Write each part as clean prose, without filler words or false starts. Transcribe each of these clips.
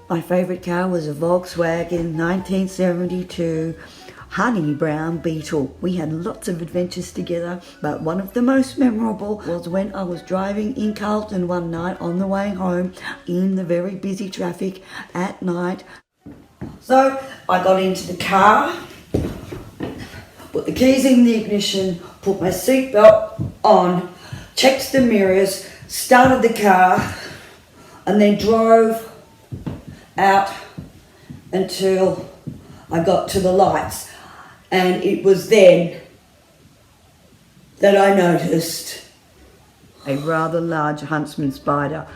My favourite car was a Volkswagen 1972 honey brown Beetle. We had lots of adventures together, but one of the most memorable was when I was driving in Carlton one night on the way home in the very busy traffic at night. So I got into the car, put the keys in the ignition, put my seatbelt on, checked the mirrors, started the car, and then drove out until I got to the lights. And it was then that I noticed a rather large Huntsman spider.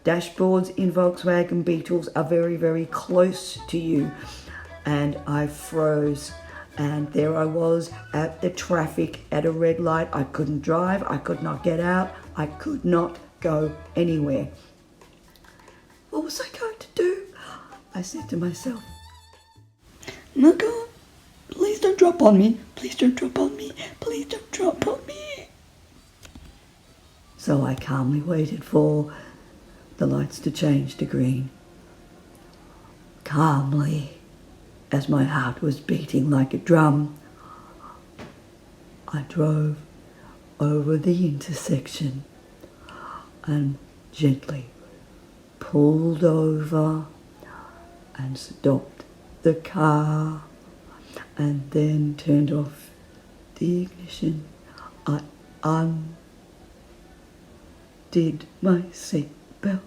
Dashboards in Volkswagen Beetles are very, very close to you. And I froze. And there I was at the traffic at a red light. I couldn't drive. I could not get out. I could not go anywhere. What was I going to do? I said to myself, "My God, please don't drop on me. Please don't drop on me. Please don't drop on me." So I calmly waited for the lights to change to green. Calmly, as my heart was beating like a drum, I drove over the intersection and gently pulled over and stopped the car and then turned off the ignition. I undid my seatbelt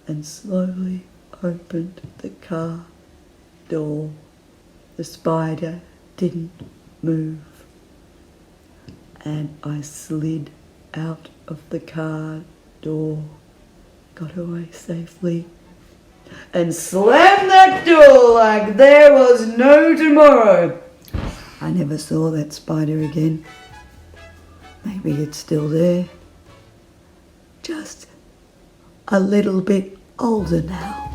and slowly opened the car door. The spider didn't move, and I slid out of the car door, got away safely, and slammed that door like there was no tomorrow. I never saw that spider again. Maybe it's still there, just a little bit older now.